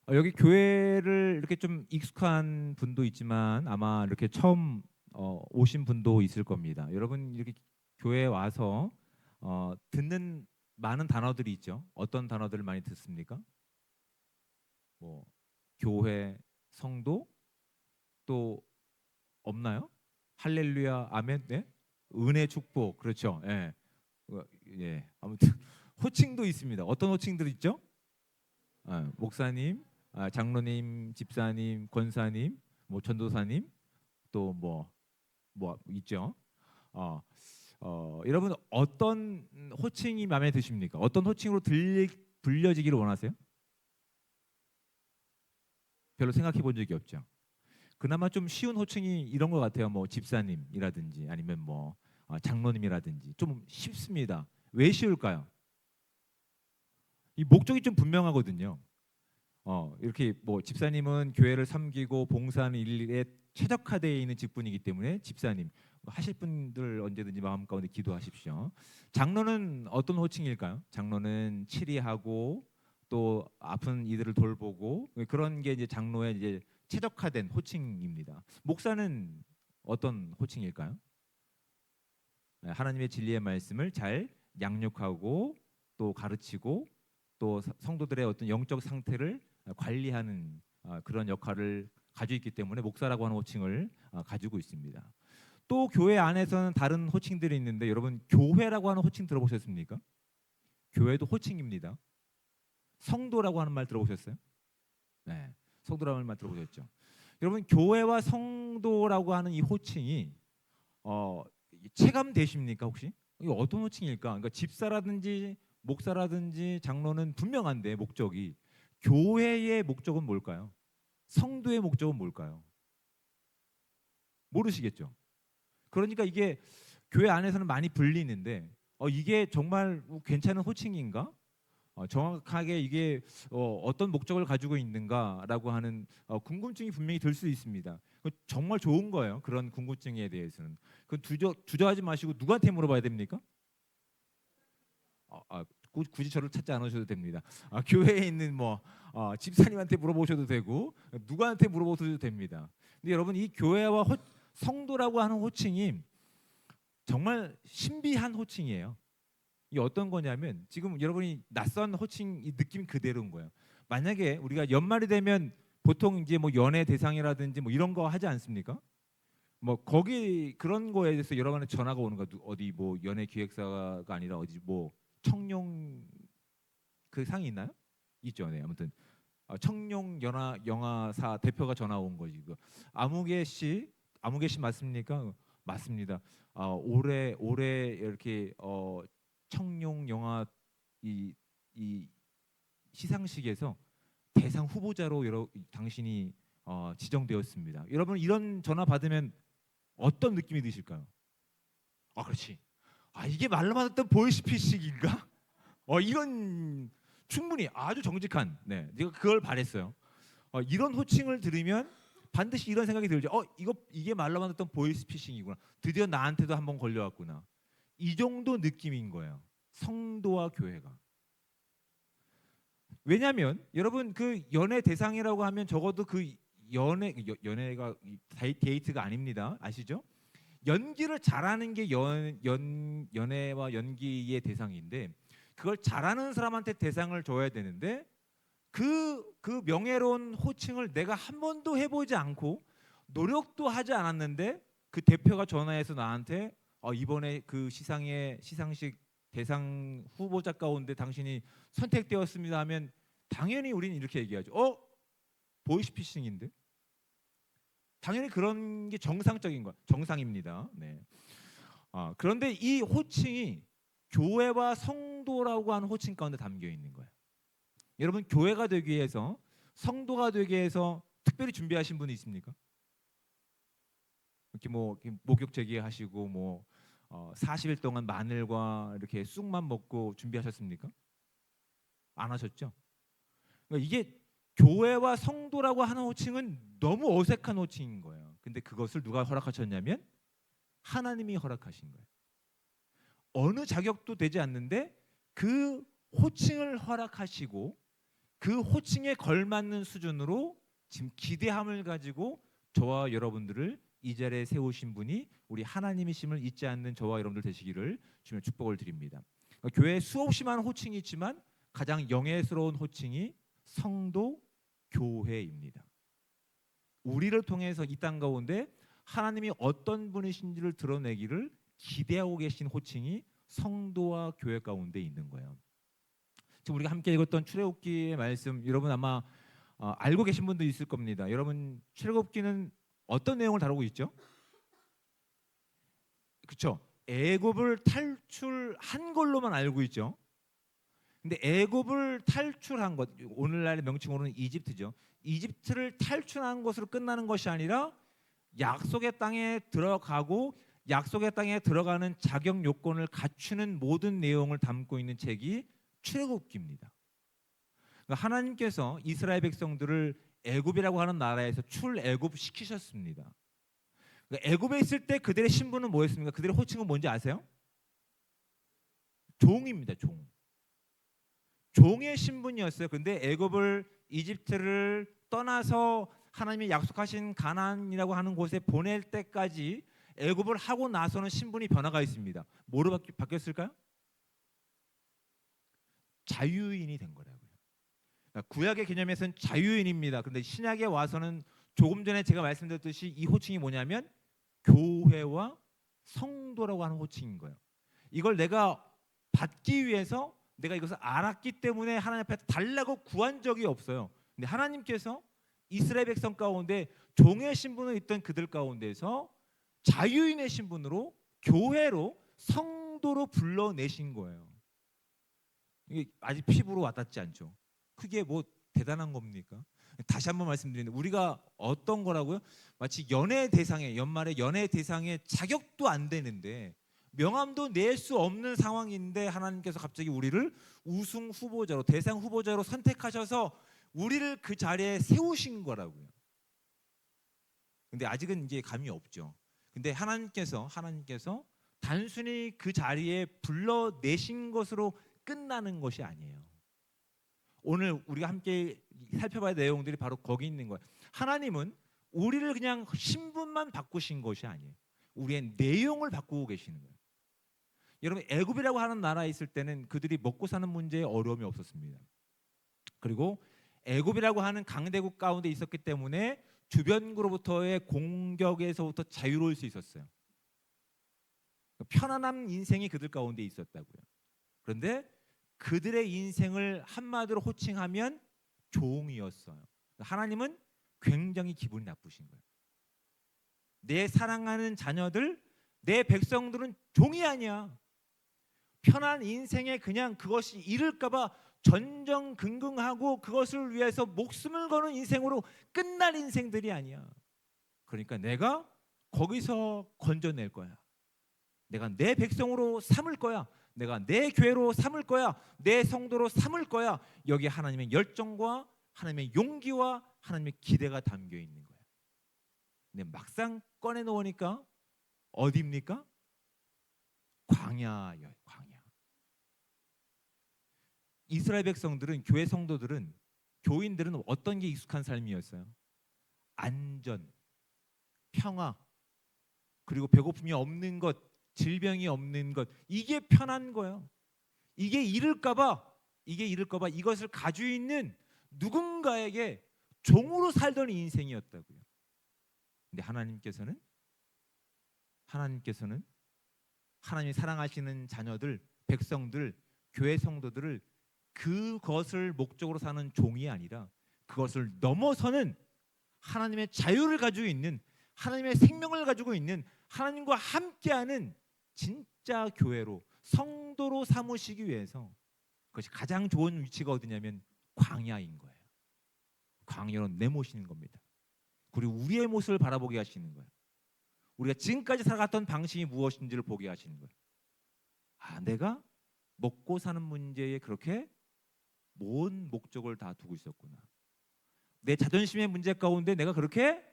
여기 교회를 이렇게 좀 익숙한 분도 있지만 아마 이렇게 처음 오신 분도 있을 겁니다. 여러분 이렇게 교회에 와서 듣는 많은 단어들이 있죠. 어떤 단어들을 많이 듣습니까? 뭐 교회, 성도, 또 없나요? 할렐루야, 아멘, 네? 은혜, 축복, 그렇죠. 예, 예. 아무튼 호칭도 있습니다. 어떤 호칭들 있죠? 목사님, 장로님, 집사님, 권사님, 뭐 전도사님, 또 뭐 있죠. 어, 여러분 어떤 호칭이 마음에 드십니까? 어떤 호칭으로 불려지기를 원하세요? 별로 생각해 본 적이 없죠. 그나마 좀 쉬운 호칭이 이런 것 같아요. 뭐 집사님이라든지 아니면 뭐 장로님이라든지 좀 쉽습니다. 왜 쉬울까요? 이 목적이 좀 분명하거든요. 이렇게 뭐 집사님은 교회를 섬기고 봉사하는 일에 최적화되어 있는 직분이기 때문에 집사님 하실 분들 언제든지 마음 가운데 기도하십시오. 장로는 어떤 호칭일까요? 장로는 치리하고 또 아픈 이들을 돌보고 그런 게 이제 장로의 이제 최적화된 호칭입니다. 목사는 어떤 호칭일까요? 하나님의 진리의 말씀을 잘 양육하고 또 가르치고 또 성도들의 어떤 영적 상태를 관리하는 그런 역할을 가지고 있기 때문에 목사라고 하는 호칭을 가지고 있습니다. 또 교회 안에서는 다른 호칭들이 있는데 여러분 교회라고 하는 호칭 들어보셨습니까? 교회도 호칭입니다. 성도라고 하는 말 들어보셨어요? 네, 성도라는 말 들어보셨죠? 여러분 교회와 성도라고 하는 이 호칭이 어, 체감되십니까 혹시? 이거 어떤 호칭일까? 그러니까 집사라든지 목사라든지 장로는 분명한데 목적이 교회의 목적은 뭘까요? 성도의 목적은 뭘까요? 모르시겠죠? 그러니까 이게 교회 안에서는 많이 불리는데 이게 정말 괜찮은 호칭인가? 정확하게 이게 어떤 목적을 가지고 있는가라고 하는 궁금증이 분명히 들 수 있습니다. 정말 좋은 거예요. 그런 궁금증에 대해서는. 그 주저하지 마시고 누구한테 물어봐야 됩니까? 굳이 저를 찾지 않으셔도 됩니다. 교회에 있는 뭐 집사님한테 물어보셔도 되고 누구한테 물어보셔도 됩니다. 근데 여러분 이 교회와 성도라고 하는 호칭이 정말 신비한 호칭이에요. 이게 어떤 거냐면 지금 여러분이 낯선 호칭 이 느낌 그대로인 거예요. 만약에 우리가 연말이 되면 보통 이제 뭐 연애 대상이라든지 뭐 이런 거 하지 않습니까? 뭐 거기 그런 거에 대해서 여러 번의 전화가 오는 거 어디 뭐 연예 기획사가 아니라 어디 뭐 청룡 그 상이 있나요? 있죠. 네. 아무튼 청룡 영화사 대표가 전화 온 거지. 그 아무개 씨 맞습니까? 맞습니다. 올해 이렇게 청룡 영화 이, 이 시상식에서 대상 후보자로 당신이 지정되었습니다. 여러분 이런 전화 받으면 어떤 느낌이 드실까요? 그렇지. 이게 말로만 듣던 보이스피싱인가? 이런 충분히 아주 정직한 내가 그걸 바랬어요. 이런 호칭을 들으면 반드시 이런 생각이 들죠. 이게 말로만 듣던 보이스피싱이구나. 드디어 나한테도 한번 걸려왔구나. 이 정도 느낌인 거예요. 성도와 교회가. 왜냐하면 여러분 그 연애 대상이라고 하면 적어도 그 연애가 데이트가 아닙니다. 아시죠? 연기를 잘하는 게 연애와 연기의 대상인데 그걸 잘하는 사람한테 대상을 줘야 되는데 그 명예로운 호칭을 내가 한 번도 해보지 않고 노력도 하지 않았는데 그 대표가 전화해서 나한테 이번에 그 시상식 대상 후보자 가운데 당신이 선택되었습니다 하면 당연히 우리는 이렇게 얘기하죠. 보이스피싱인데? 당연히 그런 게 정상적인 거, 정상입니다. 네. 그런데 이 호칭이 교회와 성도라고 하는 호칭 가운데 담겨 있는 거예요. 여러분 교회가 되기 위해서 성도가 되기 위해서 특별히 준비하신 분이 있습니까? 이렇게 뭐 이렇게 목욕 제기하시고 뭐 40일 동안 마늘과 이렇게 쑥만 먹고 준비하셨습니까? 안 하셨죠? 그러니까 이게 교회와 성도라고 하는 호칭은 너무 어색한 호칭인 거예요. 근데 그것을 누가 허락하셨냐면 하나님이 허락하신 거예요. 어느 자격도 되지 않는데 그 호칭을 허락하시고 그 호칭에 걸맞는 수준으로 지금 기대함을 가지고 저와 여러분들을 이 자리에 세우신 분이 우리 하나님이심을 잊지 않는 저와 여러분들 되시기를 주님의 축복을 드립니다. 교회에 수없이 많은 호칭이 있지만 가장 영예스러운 호칭이 성도 교회입니다. 우리를 통해서 이 땅 가운데 하나님이 어떤 분이신지를 드러내기를 기대하고 계신 호칭이 성도와 교회 가운데 있는 거예요. 지금 우리가 함께 읽었던 출애굽기의 말씀, 여러분 아마 알고 계신 분도 있을 겁니다. 여러분, 출애굽기는 어떤 내용을 다루고 있죠? 그렇죠? 애굽을 탈출한 걸로만 알고 있죠. 근데 애굽을 탈출한 것, 오늘날의 명칭으로는 이집트죠. 이집트를 탈출한 것으로 끝나는 것이 아니라 약속의 땅에 들어가고 약속의 땅에 들어가는 자격 요건을 갖추는 모든 내용을 담고 있는 책이 출애굽기입니다. 그러니까 하나님께서 이스라엘 백성들을 애굽이라고 하는 나라에서 출애굽 시키셨습니다. 그러니까 애굽에 있을 때 그들의 신분은 뭐였습니까? 그들의 호칭은 뭔지 아세요? 종입니다. 종. 종의 신분이었어요. 그런데 애굽을 이집트를 떠나서 하나님이 약속하신 가나안이라고 하는 곳에 보낼 때까지 애굽을 하고 나서는 신분이 변화가 있습니다. 뭐로 바뀌었을까요? 자유인이 된 거라고요. 그러니까 구약의 개념에서는 자유인입니다. 그런데 신약에 와서는 조금 전에 제가 말씀드렸듯이 이 호칭이 뭐냐면 교회와 성도라고 하는 호칭인 거예요. 이걸 내가 받기 위해서 내가 이것을 알았기 때문에 하나님 앞에 달라고 구한 적이 없어요. 근데 하나님께서 이스라엘 백성 가운데 종의 신분을 있던 그들 가운데서 자유인의 신분으로 교회로 성도로 불러내신 거예요. 이게 아직 피부로 와닿지 않죠. 그게 뭐 대단한 겁니까? 다시 한번 말씀드리는데 우리가 어떤 거라고요? 마치 연애 대상에 연말에 연애 대상에 자격도 안 되는데 명함도 낼 수 없는 상황인데 하나님께서 갑자기 우리를 우승 후보자로 대상 후보자로 선택하셔서 우리를 그 자리에 세우신 거라고요. 근데 아직은 이제 감이 없죠. 근데 하나님께서 단순히 그 자리에 불러내신 것으로 끝나는 것이 아니에요. 오늘 우리가 함께 살펴봐야 될 내용들이 바로 거기 있는 거예요. 하나님은 우리를 그냥 신분만 바꾸신 것이 아니에요. 우리의 내용을 바꾸고 계시는 거예요. 여러분, 애굽이라고 하는 나라에 있을 때는 그들이 먹고 사는 문제에 어려움이 없었습니다. 그리고 애굽이라고 하는 강대국 가운데 있었기 때문에 주변으로부터의 공격에서부터 자유로울 수 있었어요. 편안한 인생이 그들 가운데 있었다고요. 그런데 그들의 인생을 한마디로 호칭하면 종이었어요. 하나님은 굉장히 기분이 나쁘신 거예요. 내 사랑하는 자녀들, 내 백성들은 종이 아니야. 편한 인생에 그냥 그것이 잃을까봐 전전긍긍하고 그것을 위해서 목숨을 거는 인생으로 끝날 인생들이 아니야. 그러니까 내가 거기서 건져낼 거야. 내가 내 백성으로 삼을 거야. 내가 내 교회로 삼을 거야. 내 성도로 삼을 거야. 여기 하나님의 열정과 하나님의 용기와 하나님의 기대가 담겨 있는 거야. 근데 막상 꺼내 놓으니까 어디입니까? 광야예요. 광야. 이스라엘 백성들은, 교회 성도들은, 교인들은 어떤 게 익숙한 삶이었어요? 안전, 평화, 그리고 배고픔이 없는 것, 질병이 없는 것, 이게 편한 거예요. 이게 잃을까봐 이것을 가지고 있는 누군가에게 종으로 살던 인생이었다고요. 근데 하나님께서는 하나님이 사랑하시는 자녀들, 백성들, 교회 성도들을 그것을 목적으로 사는 종이 아니라 그것을 넘어서는 하나님의 자유를 가지고 있는, 하나님의 생명을 가지고 있는, 하나님과 함께하는 진짜 교회로, 성도로 삼으시기 위해서 그것이 가장 좋은 위치가 어디냐면 광야인 거예요. 광야로 내모시는 겁니다. 그리고 우리의 모습을 바라보게 하시는 거예요. 우리가 지금까지 살아갔던 방식이 무엇인지를 보게 하시는 거예요. 아, 내가 먹고 사는 문제에 그렇게 먼 목적을 다 두고 있었구나. 내 자존심의 문제 가운데 내가 그렇게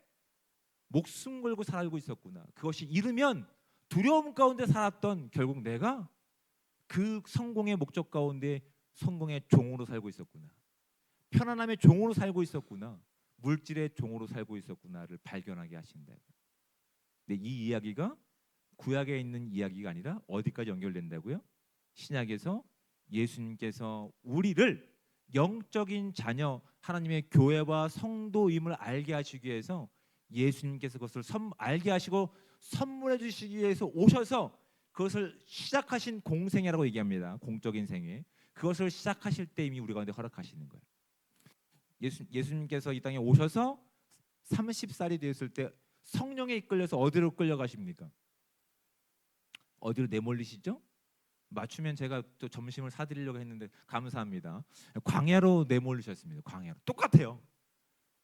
목숨 걸고 살고 있었구나. 그것이 잃으면 두려움 가운데 살았던, 결국 내가 그 성공의 목적 가운데 성공의 종으로 살고 있었구나. 편안함의 종으로 살고 있었구나, 물질의 종으로 살고 있었구나를 발견하게 하신다. 근데 이 이야기가 구약에 있는 이야기가 아니라 어디까지 연결된다고요? 신약에서 예수님께서 우리를 영적인 자녀, 하나님의 교회와 성도임을 알게 하시기 위해서 예수님께서 그것을 알게 하시고 선물해 주시기 위해서 오셔서 그것을 시작하신 공생애라고 얘기합니다. 공적인 생애. 그것을 시작하실 때 이미 우리 가운데 허락하시는 거예요. 예수님께서 이 땅에 오셔서 30살이 되었을 때 성령에 이끌려서 어디로 끌려가십니까? 어디로 내몰리시죠? 맞추면 제가 또 점심을 사드리려고 했는데 감사합니다. 광야로 내몰리셨습니다. 광야로. 똑같아요.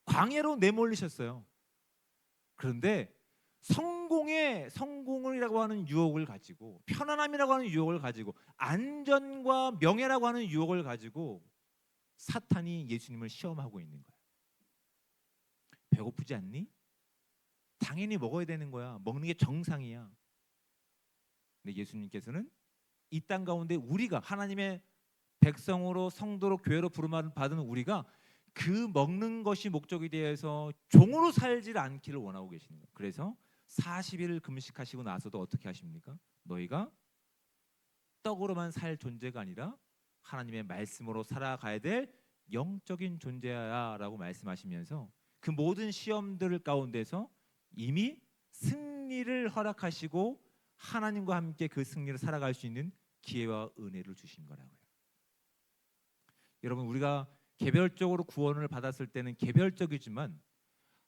광야로 내몰리셨어요. 그런데 성공이라고 하는 유혹을 가지고, 편안함이라고 하는 유혹을 가지고, 안전과 명예라고 하는 유혹을 가지고 사탄이 예수님을 시험하고 있는 거예요. 배고프지 않니? 당연히 먹어야 되는 거야. 먹는 게 정상이야. 근데 예수님께서는 이 땅 가운데 우리가 하나님의 백성으로, 성도로, 교회로 부름을 받은 우리가 그 먹는 것이 목적이 되어서 종으로 살지 않기를 원하고 계시는 거예요. 그래서 40일을 금식하시고 나서도 어떻게 하십니까? 너희가 떡으로만 살 존재가 아니라 하나님의 말씀으로 살아가야 될 영적인 존재야라고 말씀하시면서 그 모든 시험들 가운데서 이미 승리를 허락하시고 하나님과 함께 그 승리를 살아갈 수 있는 기회와 은혜를 주신 거라고요. 여러분, 우리가 개별적으로 구원을 받았을 때는 개별적이지만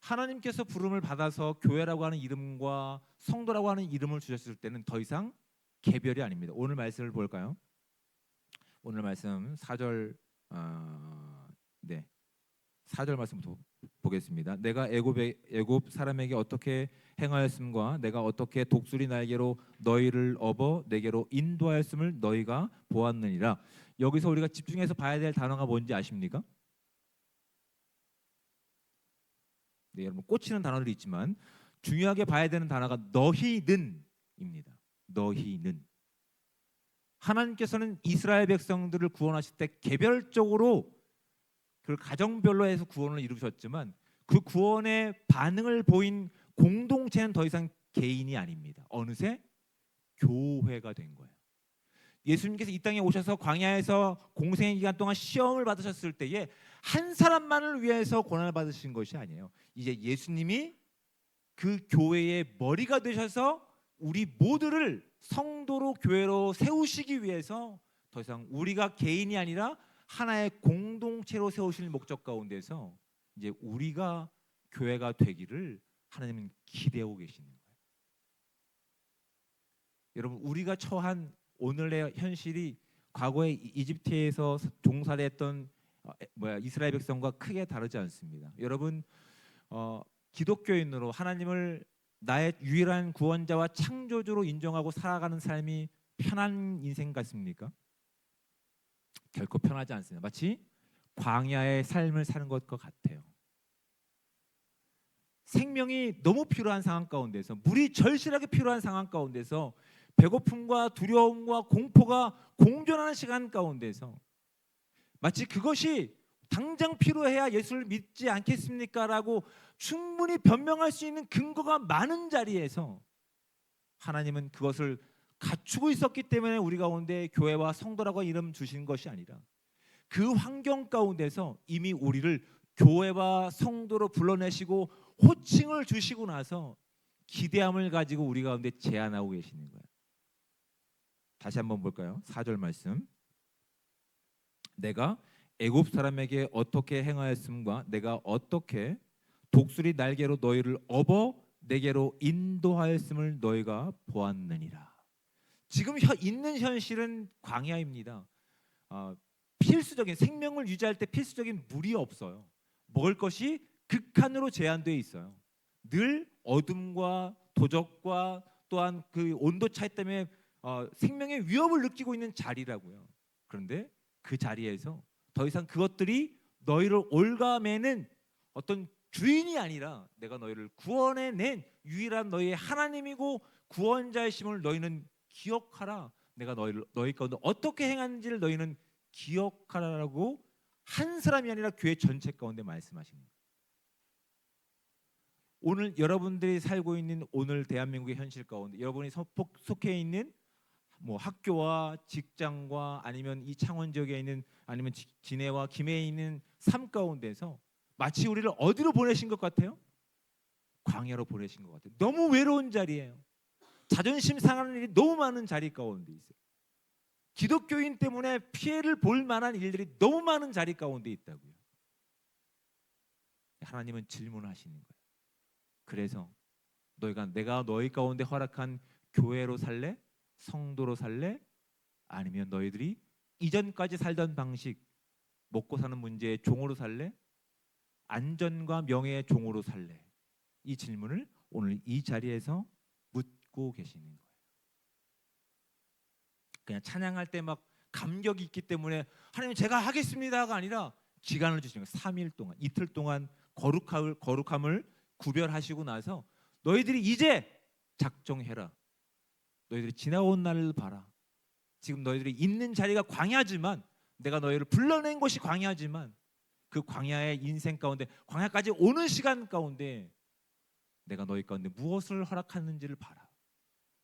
하나님께서 부름을 받아서 교회라고 하는 이름과 성도라고 하는 이름을 주셨을 때는 더 이상 개별이 아닙니다. 오늘 말씀을 볼까요? 오늘 말씀 4절 4절 말씀부터 보겠습니다. 내가 애굽 사람에게 어떻게 행하였음과 내가 어떻게 독수리 날개로 너희를 업어 내게로 인도하였음을 너희가 보았느니라. 여기서 우리가 집중해서 봐야 될 단어가 뭔지 아십니까? 네, 여러분 꽂히는 단어들이 있지만 중요하게 봐야 되는 단어가 너희는입니다. 너희는. 하나님께서는 이스라엘 백성들을 구원하실 때 개별적으로 그 가정별로 해서 구원을 이루셨지만 그 구원의 반응을 보인 공동체는 더 이상 개인이 아닙니다. 어느새 교회가 된 거예요. 예수님께서 이 땅에 오셔서 광야에서 공생의 기간 동안 시험을 받으셨을 때에 한 사람만을 위해서 고난을 받으신 것이 아니에요. 이제 예수님이 그 교회의 머리가 되셔서 우리 모두를 성도로 교회로 세우시기 위해서 더 이상 우리가 개인이 아니라 하나의 공동체로 세우실 목적 가운데서 이제 우리가 교회가 되기를 하나님은 기대하고 계시는 거예요. 여러분, 우리가 처한 오늘의 현실이 과거에 이집트에서 종살이 했던 이스라엘 백성과 크게 다르지 않습니다. 여러분, 기독교인으로 하나님을 나의 유일한 구원자와 창조주로 인정하고 살아가는 삶이 편한 인생 같습니까? 결코 편하지 않습니다. 마치 광야의 삶을 사는 것과 같아요. 생명이 너무 필요한 상황 가운데서, 물이 절실하게 필요한 상황 가운데서, 배고픔과 두려움과 공포가 공존하는 시간 가운데서 마치 그것이 당장 필요해야 예수를 믿지 않겠습니까? 라고 충분히 변명할 수 있는 근거가 많은 자리에서 하나님은 그것을 갖추고 있었기 때문에 우리 가운데 교회와 성도라고 이름 주신 것이 아니라 그 환경 가운데서 이미 우리를 교회와 성도로 불러내시고 호칭을 주시고 나서 기대함을 가지고 우리 가운데 제안하고 계시는 거예요. 다시 한번 볼까요? 4절 말씀. 내가 애굽 사람에게 어떻게 행하였음과 내가 어떻게 독수리 날개로 너희를 업어 내게로 인도하였음을 너희가 보았느니라. 지금 있는 현실은 광야입니다. 필수적인 생명을 유지할 때 필수적인 물이 없어요. 먹을 것이 극한으로 제한되어 있어요. 늘 어둠과 도적과 또한 그 온도 차이 때문에 생명의 위협을 느끼고 있는 자리라고요. 그런데 그 자리에서 더 이상 그것들이 너희를 올가매는 어떤 주인이 아니라 내가 너희를 구원해낸 유일한 너희의 하나님이고 구원자이심을 너희는 기억하라. 내가 너희 가운데 어떻게 행하는지를 너희는 기억하라고 한 사람이 아니라 교회 전체 가운데 말씀하십니다. 오늘 여러분들이 살고 있는 오늘 대한민국의 현실 가운데 여러분이 속해 있는 뭐 학교와 직장과 아니면 이 창원 지역에 있는 아니면 진해와 김해에 있는 삶 가운데서 마치 우리를 어디로 보내신 것 같아요? 광야로 보내신 것 같아요. 너무 외로운 자리예요. 자존심 상하는 일이 너무 많은 자리 가운데 있어요. 기독교인 때문에 피해를 볼 만한 일들이 너무 많은 자리 가운데 있다고요. 하나님은 질문하시는 거예요. 그래서 내가 너희 가운데 허락한 교회로 살래? 성도로 살래? 아니면 너희들이 이전까지 살던 방식 먹고 사는 문제의 종으로 살래? 안전과 명예의 종으로 살래? 이 질문을 오늘 이 자리에서 묻고 계시는 거예요. 그냥 찬양할 때 막 감격이 있기 때문에 하나님 제가 하겠습니다가 아니라 기간을 주시는 거예요. 3일 동안, 이틀 동안 거룩함을 구별하시고 나서 너희들이 이제 작정해라. 너희들이 지나온 날을 봐라. 지금 너희들이 있는 자리가 광야지만 내가 너희를 불러낸 곳이 광야지만 그 광야의 인생 가운데 광야까지 오는 시간 가운데 내가 너희 가운데 무엇을 허락하는지를 봐라.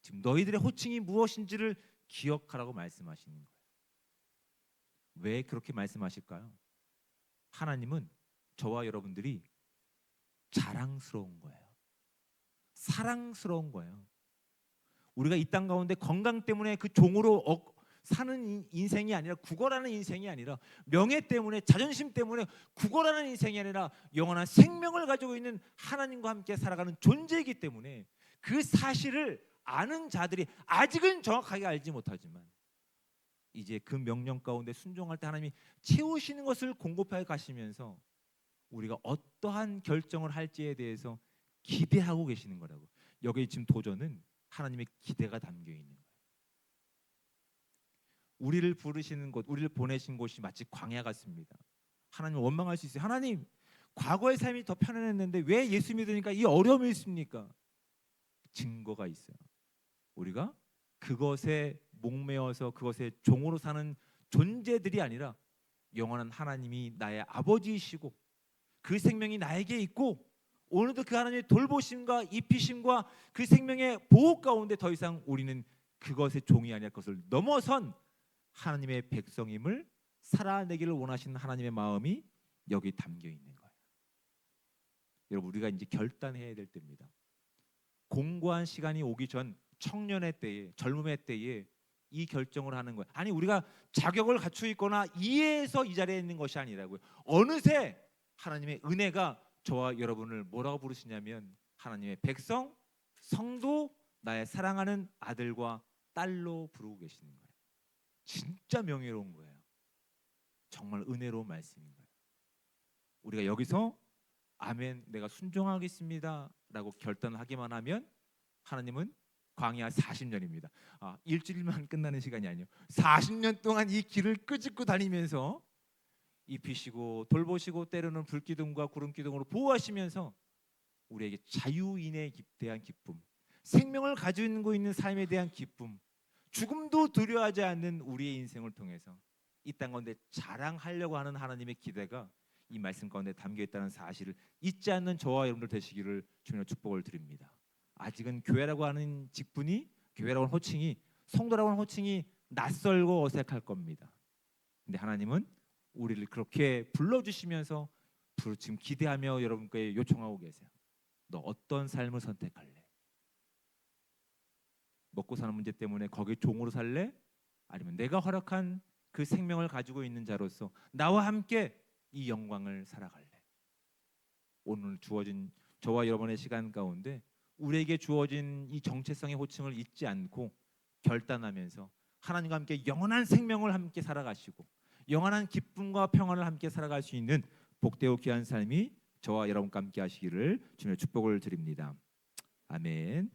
지금 너희들의 호칭이 무엇인지를 기억하라고 말씀하시는 거예요. 왜 그렇게 말씀하실까요? 하나님은 저와 여러분들이 자랑스러운 거예요. 사랑스러운 거예요. 우리가 이 땅 가운데 건강 때문에 그 종으로 사는 인생이 아니라 구걸하는 인생이 아니라 명예 때문에 자존심 때문에 구걸하는 인생이 아니라 영원한 생명을 가지고 있는 하나님과 함께 살아가는 존재이기 때문에 그 사실을 아는 자들이 아직은 정확하게 알지 못하지만 이제 그 명령 가운데 순종할 때 하나님이 채우시는 것을 공급해 가시면서 우리가 어떠한 결정을 할지에 대해서 기대하고 계시는 거라고. 여기 지금 도전은 하나님의 기대가 담겨 있는 거예요. 우리를 부르시는 곳, 우리를 보내신 곳이 마치 광야 같습니다. 하나님 원망할 수 있어요. 하나님, 과거의 삶이 더 편안했는데 왜 예수 믿으니까 이 어려움이 있습니까? 증거가 있어요. 우리가 그것에 목매어서 그것의 종으로 사는 존재들이 아니라 영원한 하나님이 나의 아버지이시고 그 생명이 나에게 있고 오늘도 그 하나님의 돌보심과 입히심과 그 생명의 보호 가운데 더 이상 우리는 그것의 종이 아니라 그것을 넘어선 하나님의 백성임을 살아내기를 원하시는 하나님의 마음이 여기 담겨 있는 거예요. 여러분, 우리가 이제 결단해야 될 때입니다. 공고한 시간이 오기 전 청년의 때에, 젊음의 때에 이 결정을 하는 거예요. 아니, 우리가 자격을 갖추고 있거나 이해해서 이 자리에 있는 것이 아니라고요. 어느새 하나님의 은혜가 저와 여러분을 뭐라고 부르시냐면 하나님의 백성, 성도, 나의 사랑하는 아들과 딸로 부르고 계시는 거예요. 진짜 명예로운 거예요. 정말 은혜로운 말씀인 거예요. 우리가 여기서 아멘, 내가 순종하겠습니다 라고 결단하기만 하면 하나님은 광야 40년입니다. 일주일만 끝나는 시간이 아니에요. 40년 동안 이 길을 끄집고 다니면서 입히시고 돌보시고 때로는 불기둥과 구름기둥으로 보호하시면서 우리에게 자유인에 대한 기쁨, 생명을 가지고 있는 삶에 대한 기쁨, 죽음도 두려워하지 않는 우리의 인생을 통해서 이 땅 가운데 자랑하려고 하는 하나님의 기대가 이 말씀 가운데 담겨 있다는 사실을 잊지 않는 저와 여러분들 되시기를 주님의 축복을 드립니다. 아직은 교회라고 하는 직분이, 교회라고 하는 호칭이, 성도라고 하는 호칭이 낯설고 어색할 겁니다. 근데 하나님은 우리를 그렇게 불러주시면서 지금 기대하며 여러분께 요청하고 계세요. 너 어떤 삶을 선택할래? 먹고 사는 문제 때문에 거기 종으로 살래? 아니면 내가 허락한 그 생명을 가지고 있는 자로서 나와 함께 이 영광을 살아갈래? 오늘 주어진 저와 여러분의 시간 가운데 우리에게 주어진 이 정체성의 호칭을 잊지 않고 결단하면서 하나님과 함께 영원한 생명을 함께 살아가시고 영원한 기쁨과 평안을 함께 살아갈 수 있는 복되고 귀한 삶이 저와 여러분과 함께 하시기를 주님의 축복을 드립니다. 아멘.